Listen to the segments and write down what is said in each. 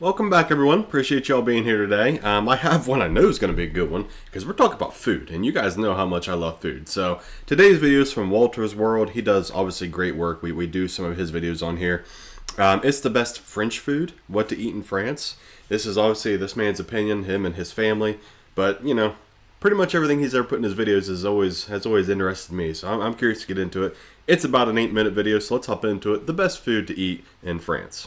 Welcome back, everyone. Appreciate y'all being here today. I have one I know is going to be a good one because we're talking about food, and you guys know how much I love food. So today's video is from Walter's World. He does obviously great work. We do some of his videos on here. It's the best French food, what to eat in France. This is obviously this man's opinion, him and his family. But you know, pretty much everything he's ever put in his videos has always interested me. So I'm curious to get into it. It's about an 8-minute video, so let's hop into it. The best food to eat in France.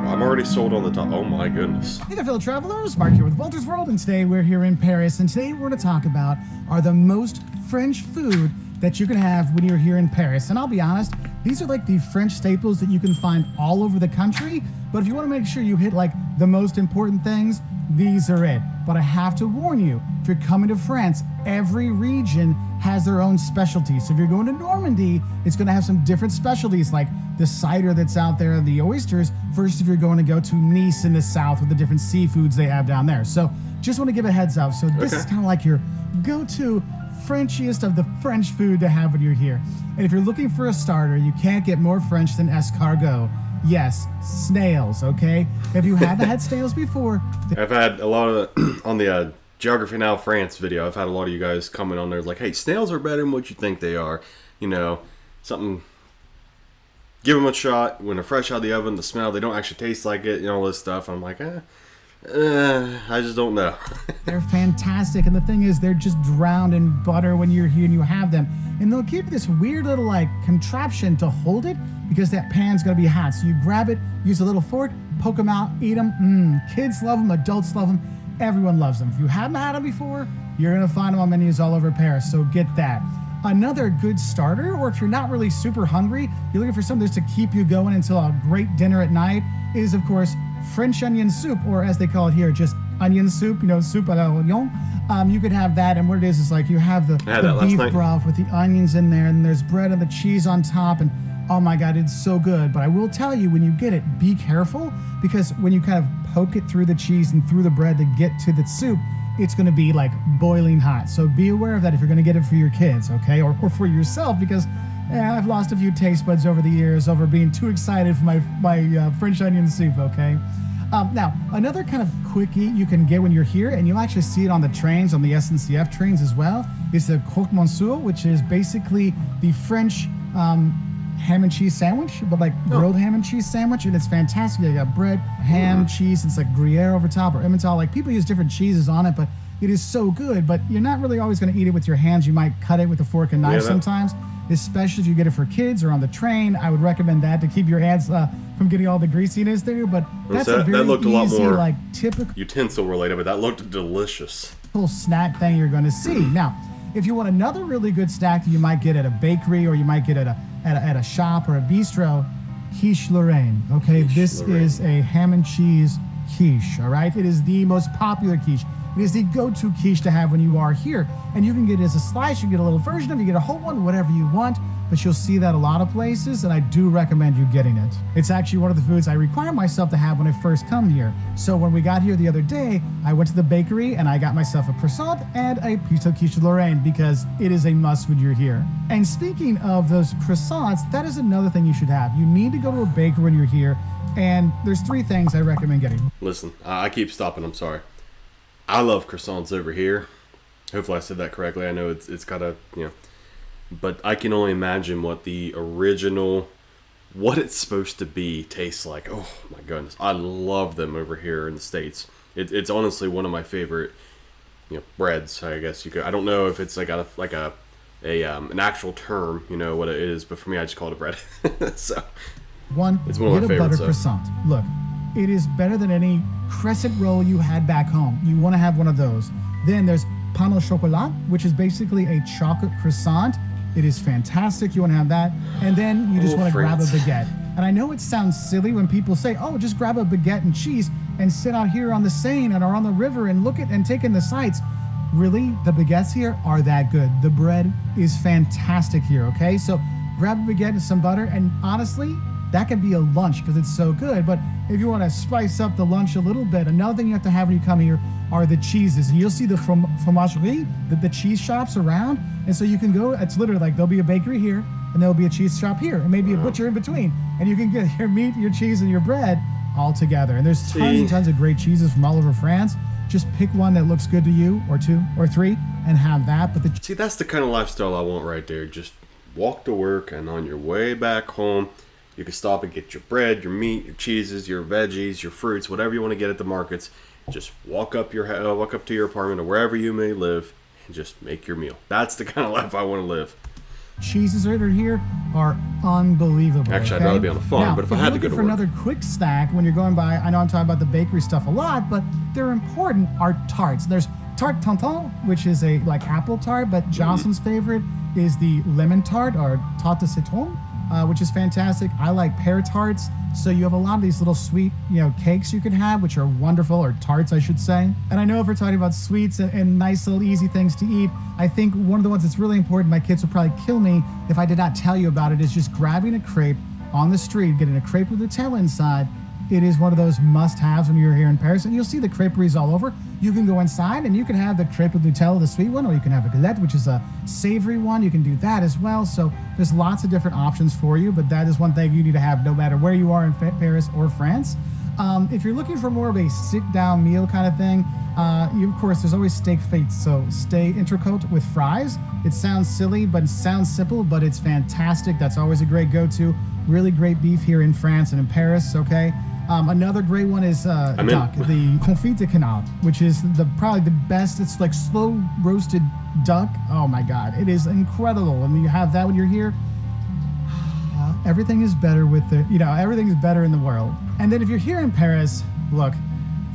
I'm already sold on the top. Oh my goodness. Hey there, fellow travelers. Mark here with Walter's World, and today we're here in Paris. And today we're going to talk about the most French food that you can have when you're here in Paris. And I'll be honest, these are like the French staples that you can find all over the country. But if you want to make sure you hit like the most important things, these are it. But I have to warn you, if you're coming to France, every region has their own specialties. So if you're going to Normandy, it's going to have some different specialties, like the cider that's out there, the oysters, versus if you're going to go to Nice in the south with the different seafoods they have down there. So just want to give a heads up. So this is kind of like your go-to Frenchiest of the French food to have when you're here. And if you're looking for a starter, you can't get more French than escargot. Yes, snails, okay? If you haven't had snails before... I've had a lot of, on the Geography Now France video, I've had a lot of you guys comment on there like, hey, snails are better than what you think they are. You know, something, give them a shot. When they're fresh out of the oven, the smell, they don't actually taste like it, you know, all this stuff. I'm like, I just don't know. They're fantastic, and the thing is, they're just drowned in butter when you're here and you have them. And they'll give you this weird little like contraption to hold it because that pan's gonna be hot. So you grab it, use a little fork, poke them out, eat them. Kids love them, adults love them, everyone loves them. If you haven't had them before, you're gonna find them on menus all over Paris, so get that. Another good starter, or if you're not really super hungry, you're looking for something just to keep you going until a great dinner at night, is of course French onion soup, or as they call it here, just onion soup, you know, soup à l'oignon. You could have that, and what it is like you have the beef broth with the onions in there, and there's bread and the cheese on top, and oh my God, it's so good. But I will tell you, when you get it, be careful, because when you kind of poke it through the cheese and through the bread to get to the soup, it's going to be like boiling hot. So be aware of that if you're going to get it for your kids, okay, or for yourself, because I've lost a few taste buds over the years over being too excited for my French onion soup, okay? Now, another kind of quickie you can get when you're here, and you'll actually see it on the trains, on the SNCF trains as well, is the croque monsieur, which is basically the French ham and cheese sandwich, but like grilled ham and cheese sandwich, and it's fantastic. You got bread, ham, cheese, it's like Gruyere over top, or Emmental. Like, people use different cheeses on it, but it is so good. But you're not really always going to eat it with your hands. You might cut it with a fork and knife sometimes, especially if you get it for kids or on the train. I would recommend that to keep your hands from getting all the greasiness there. But that's a very looked easy, a lot more like typical utensil related, but that looked delicious. Snack thing you're going to see. Now, if you want another really good snack that you might get at a bakery, or you might get at a shop or a bistro, quiche Lorraine. Okay, this is a ham and cheese quiche. All right, it is the most popular quiche. It is the go-to quiche to have when you are here, and you can get it as a slice. You can get a little version of it, you get a whole one, whatever you want. But you'll see that a lot of places, and I do recommend you getting it. It's actually one of the foods I require myself to have when I first come here. So when we got here the other day, I went to the bakery and I got myself a croissant and a piece of quiche Lorraine, because it is a must when you're here. And speaking of those croissants, that is another thing you should have. You need to go to a bakery when you're here, and there's 3 things I recommend getting. Listen, I keep stopping, I'm sorry. I love croissants over here. Hopefully I said that correctly. I know it's got a, you know, but I can only imagine what the original, what it's supposed to be, tastes like. Oh my goodness, I love them over here in the States. It's honestly one of my favorite, you know, breads. I guess you could. I don't know if it's like an actual term, you know what it is, but for me, I just call it a bread. So it's one of my get a favorites. Butter croissant. Look, it is better than any crescent roll you had back home. You want to have one of those. Then there's pain au chocolat, which is basically a chocolate croissant. It is fantastic. You want to have that. And then you just want to grab a baguette. And I know it sounds silly when people say, oh, just grab a baguette and cheese and sit out here on the Seine and or on the river and look at and take in the sights. Really, the baguettes here are that good. The bread is fantastic here, okay? So grab a baguette and some butter, and honestly, that can be a lunch because it's so good. But if you want to spice up the lunch a little bit, another thing you have to have when you come here are the cheeses. And you'll see the fromagerie, the cheese shops around. And so you can go, it's literally like there'll be a bakery here and there'll be a cheese shop here and maybe a butcher in between. And you can get your meat, your cheese, and your bread all together. And there's tons and tons of great cheeses from all over France. Just pick one that looks good to you, or two or three, and have that. But See, that's the kind of lifestyle I want right there. Just walk to work, and on your way back home, you can stop and get your bread, your meat, your cheeses, your veggies, your fruits, whatever you want to get at the markets. Just walk up to your apartment or wherever you may live, and just make your meal. That's the kind of life I want to live. cheeses that are here are unbelievable. Actually, okay? I'd rather be on the farm, now, but if I had to go to for work. another quick snack when you're going by, I know I'm talking about the bakery stuff a lot, but they're important, are tarts. There's tarte tatin, which is a like apple tart, but Johnson's favorite is the lemon tart or tarte de citron, which is fantastic. I like pear tarts. So you have a lot of these little sweet, cakes you can have, which are wonderful, or tarts, I should say. And I know if we're talking about sweets and nice little easy things to eat, I think one of the ones that's really important, my kids would probably kill me if I did not tell you about it, is just grabbing a crepe on the street, getting a crepe with Nutella inside. It is one of those must-haves when you're here in Paris, and you'll see the creperies all over. You can go inside and you can have the crepe with Nutella, the sweet one, or you can have a galette, which is a savory one. You can do that as well. So there's lots of different options for you, but that is one thing you need to have no matter where you are in Paris or France. If you're looking for more of a sit-down meal kind of thing, of course, there's always steak frites. So steak entrecôte with fries. It sounds silly, but it sounds simple, but it's fantastic. That's always a great go-to. Really great beef here in France and in Paris, okay? Another great one is duck, the confit de canard, which is probably the best. It's like slow roasted duck. Oh my God, it is incredible. And you have that when you're here. Everything is better everything is better in the world. And then if you're here in Paris, look,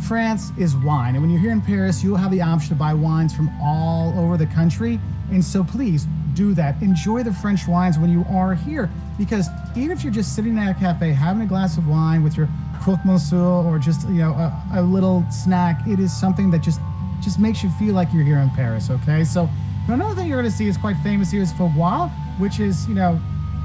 France is wine. And when you're here in Paris, you'll have the option to buy wines from all over the country. And so please do that. Enjoy the French wines when you are here. Because even if you're just sitting at a cafe having a glass of wine with your croque monsieur or just a little snack, it is something that just makes you feel like you're here in Paris, okay? So another thing you're going to see is quite famous here is foie gras, which is,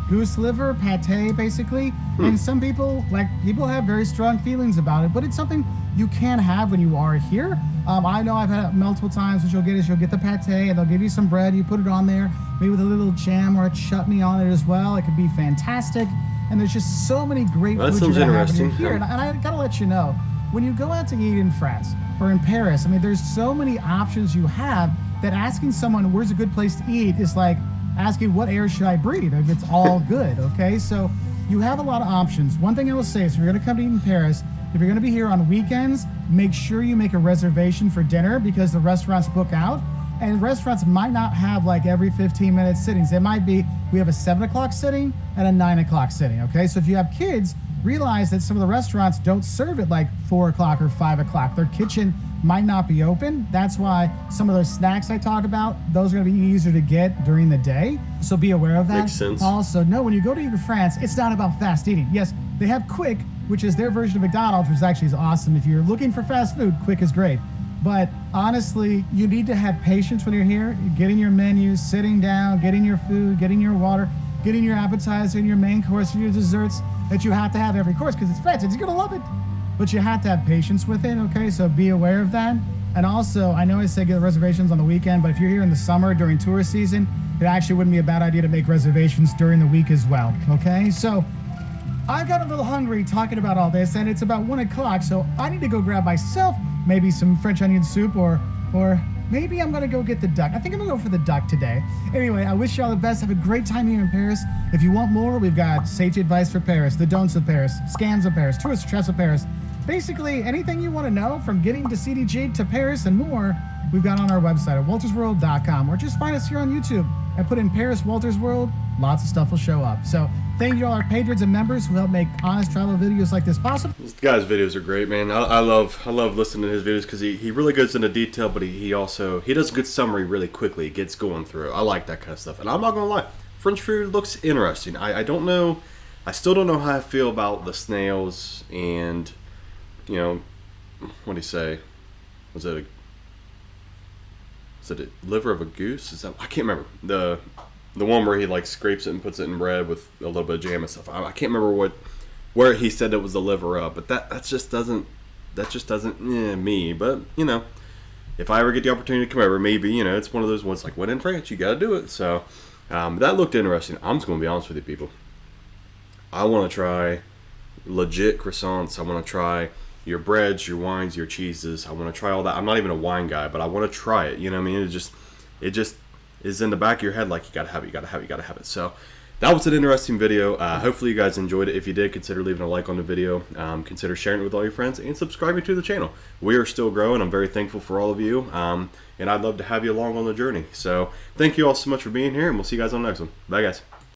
goose liver, pate, basically. And some people have very strong feelings about it, but it's something you can have when you are here. I know I've had it multiple times. What you'll get the pate, and they'll give you some bread. You put it on there, maybe with a little jam or a chutney on it as well. It could be fantastic. And there's just so many great foods you're going to have when you're here. And I got to let you know, when you go out to eat in France or in Paris, there's so many options you have that asking someone where's a good place to eat is like asking what air should I breathe. It's all good, okay? So you have a lot of options. One thing I will say is if you're going to come to eat in Paris, if you're going to be here on weekends, make sure you make a reservation for dinner because the restaurants book out. And restaurants might not have like every 15 minute sittings. It might be, we have a 7 o'clock sitting and a 9 o'clock sitting, okay? So if you have kids, realize that some of the restaurants don't serve at like 4 o'clock or 5 o'clock. Their kitchen might not be open. That's why some of those snacks I talk about, those are gonna be easier to get during the day. So be aware of that. Makes sense. Also, no, when you go to eat in France, it's not about fast eating. Yes, they have Quick, which is their version of McDonald's, which actually is awesome. If you're looking for fast food, Quick is great. But honestly, you need to have patience when you're here, getting your menu, sitting down, getting your food, getting your water, getting your appetizer and your main course and your desserts that you have to have every course because it's French and you're gonna love it. But you have to have patience with it, okay? So be aware of that. And also, I know I said get reservations on the weekend, but if you're here in the summer during tourist season, it actually wouldn't be a bad idea to make reservations during the week as well, okay? So I got a little hungry talking about all this, and it's about 1 o'clock, so I need to go grab myself maybe some French onion soup, or maybe I'm gonna go get the duck. I think I'm gonna go for the duck today. Anyway, I wish you all the best. Have a great time here in Paris. If you want more, we've got sage advice for Paris, the don'ts of Paris, scams of Paris, tourist traps of Paris. Basically, anything you want to know from getting to CDG to Paris and more, we've got on our website at waltersworld.com, or just find us here on YouTube and put in Paris Walters World. Lots of stuff will show up. So thank you all our patrons and members who help make honest travel videos like this possible. This guy's videos are great, man. I love listening to his videos because he really goes into detail, but he does a good summary really quickly. He gets going through it. I like that kind of stuff. And I'm not gonna lie, French food looks interesting. I don't know, I still don't know how I feel about the snails and what do you say? Was it a liver of a goose? Is that, I can't remember the one where he like scrapes it and puts it in bread with a little bit of jam and stuff. I can't remember where he said it was the liver of, but that just doesn't me. But if I ever get the opportunity to come over, maybe it's one of those ones like, when in France, you got to do it. So that looked interesting. I'm just gonna be honest with you, people. I want to try legit croissants. I want to try your breads, your wines, your cheeses. I want to try all that. I'm not even a wine guy, but I want to try it. You know what I mean? It just is in the back of your head, like you gotta have it, you gotta have it, you gotta have it. So that was an interesting video. Hopefully you guys enjoyed it. If you did, consider leaving a like on the video. Consider sharing it with all your friends and subscribing to the channel. We are still growing. I'm very thankful for all of you. And I'd love to have you along on the journey. So thank you all so much for being here, and we'll see you guys on the next one. Bye, guys.